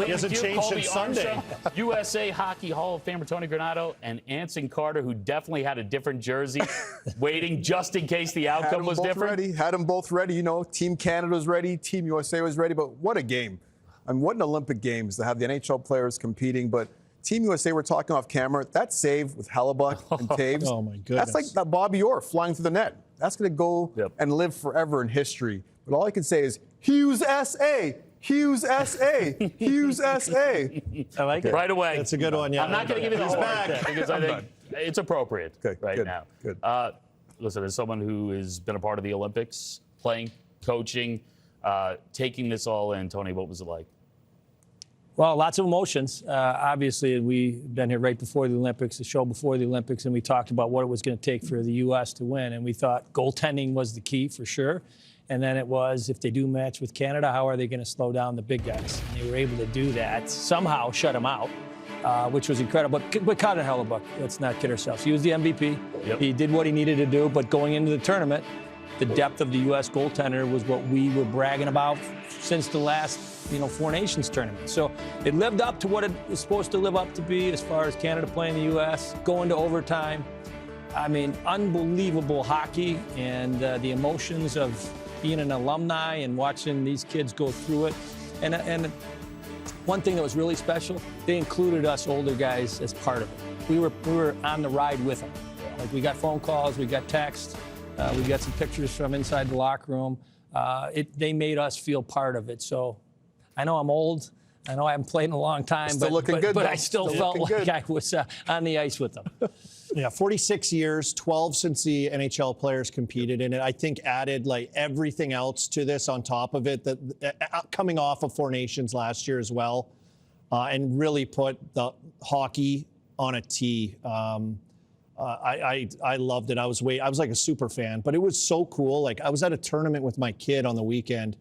He hasn't changed Colby since Sunday. Armstrong, USA Hockey Hall of Famer Tony Granato, and Anson Carter, who definitely had a different jersey, waiting just in case the outcome was different. Had them both ready. You know, Team Canada was ready, Team USA was ready. But what a game! I mean, what an Olympic Games to have the NHL players competing. But Team USA, we're talking off camera. That save with Hellebuck and Taves. Oh my goodness! That's like that Bobby Orr flying through the net. That's going to go and live forever in history. But all I can say is Hughes SA. Hughes SA. Hughes SA. I like it. Right away. That's a good one, yeah. I'm not going to give you the whole back because I think it's appropriate right now. Good. Listen, as someone who has been a part of the Olympics, playing, coaching, taking this all in, Tony, what was it like? Well, lots of emotions. Obviously, we've been here right before the Olympics, the show before the Olympics, and we talked about what it was going to take for the U.S. to win. And we thought goaltending was the key for sure. And then it was, if they do match with Canada, how are they going to slow down the big guys? And they were able to do that, somehow shut them out, which was incredible. But Connor Hellebuck, let's not kid ourselves. He was the MVP. Yep. He did what he needed to do. But going into the tournament, the depth of the U.S. goaltender was what we were bragging about since the last, Four Nations tournament. So it lived up to what it was supposed to live up to be as far as Canada playing the U.S., going to overtime. I mean, unbelievable hockey and the emotions of being an alumni and watching these kids go through it. And one thing that was really special, they included us older guys as part of it. We were on the ride with them. Like, we got phone calls, we got texts, we got some pictures from inside the locker room. They made us feel part of it. So I know I'm old. I know I haven't played in a long time, but I still felt like I was on the ice with them. Yeah, 46 years, 12 since the NHL players competed in it. I think added like everything else to this on top of it, that coming off of Four Nations last year as well, and really put the hockey on a tee. I loved it. I was like a super fan, but it was so cool. Like, I was at a tournament with my kid on the weekend,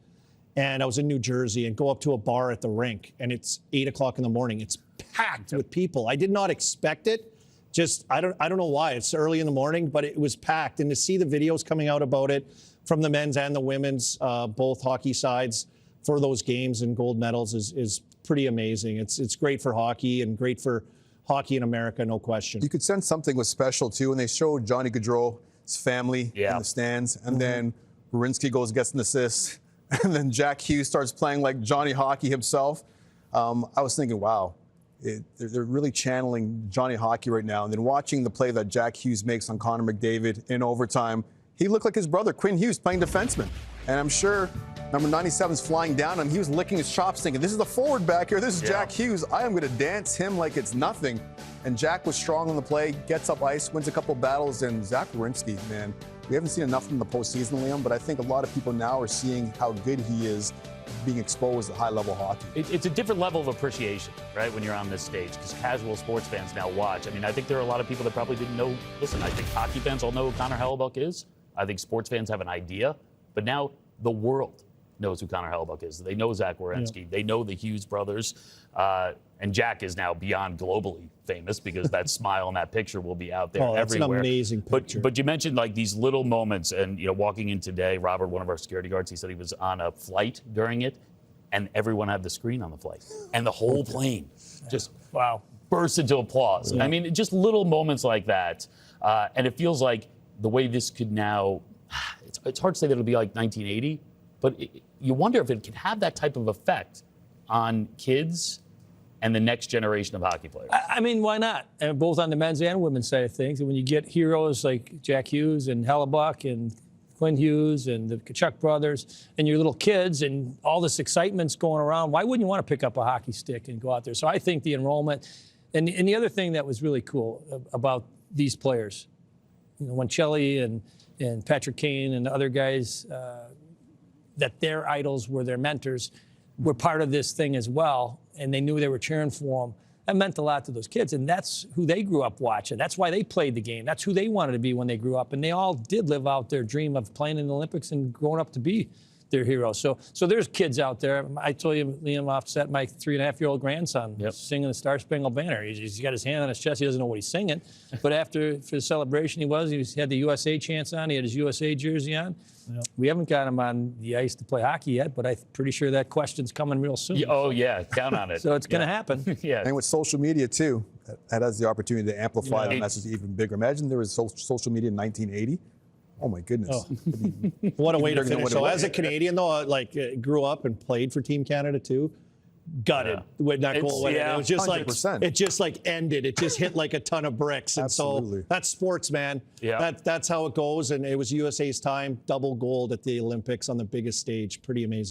and I was in New Jersey, and go up to a bar at the rink, and it's 8 o'clock in the morning. It's packed with people. I did not expect it. Just, I don't know why. It's early in the morning, but it was packed. And to see the videos coming out about it from the men's and the women's, both hockey sides for those games and gold medals is pretty amazing. It's great for hockey and great for hockey in America, no question. You could sense something was special, too, when they showed Johnny Gaudreau's family in the stands. And then Werenski goes and gets an assist. And then Jack Hughes starts playing like Johnny Hockey himself. I was thinking, wow. They're really channeling Johnny Hockey right now. And then watching the play that Jack Hughes makes on Connor McDavid in overtime, he looked like his brother, Quinn Hughes, playing defenseman. And I'm sure number 97's flying down him. He was licking his chops thinking, this is the forward back here. This is Jack Hughes. I am going to dance him like it's nothing. And Jack was strong on the play, gets up ice, wins a couple battles. And Zach Werenski, man, we haven't seen enough from the postseason, Liam, but I think a lot of people now are seeing how good he is being exposed to high-level hockey. It's a different level of appreciation, right, when you're on this stage, because casual sports fans now watch. I mean, I think there are a lot of people that probably didn't know. Listen, I think hockey fans all know who Connor Hellebuck is. I think sports fans have an idea, but now the world knows who Connor Hellebuck is. They know Zach Werenski. Yeah. They know the Hughes brothers. And Jack is now beyond globally famous because that smile and that picture will be out there everywhere. That's an amazing picture. But you mentioned like these little moments, and walking in today, Robert, one of our security guards, he said he was on a flight during it, and everyone had the screen on the flight, and the whole plane just burst into applause. Yeah. I mean, just little moments like that, and it feels like the way this could now. It's hard to say that it'll be like 1980, but you wonder if it can have that type of effect on kids and the next generation of hockey players. I mean, why not? And both on the men's and women's side of things. And when you get heroes like Jack Hughes and Hellebuck and Quinn Hughes and the Kachuk brothers and your little kids and all this excitement's going around, why wouldn't you want to pick up a hockey stick and go out there? So I think the enrollment and the other thing that was really cool about these players, when Chelly and Patrick Kane and the other guys, that their idols were their mentors, were part of this thing as well, and they knew they were cheering for them. That meant a lot to those kids, and that's who they grew up watching. That's why they played the game. That's who they wanted to be when they grew up, and they all did live out their dream of playing in the Olympics and growing up to be their heroes. So there's kids out there. I told you, Liam, offset my 3.5-year-old grandson singing the Star Spangled Banner. He's got his hand on his chest. He doesn't know what he's singing. But for the celebration, he had the USA chants on. He had his USA jersey on. Yep. We haven't got him on the ice to play hockey yet, but I'm pretty sure that question's coming real soon. Oh, yeah, count on it. So it's going to happen. Yeah. And with social media, too, that has the opportunity to amplify the message even bigger. Imagine there was social media in 1980. Oh, my goodness. Oh. What a way to finish. So as a Canadian, though, grew up and played for Team Canada, too. Gutted when that goal went in. It was just 100%. it just ended. It just hit like a ton of bricks. And Absolutely. so that's sports, man. Yeah. That's how it goes. And it was USA's time, double gold at the Olympics on the biggest stage. Pretty amazing.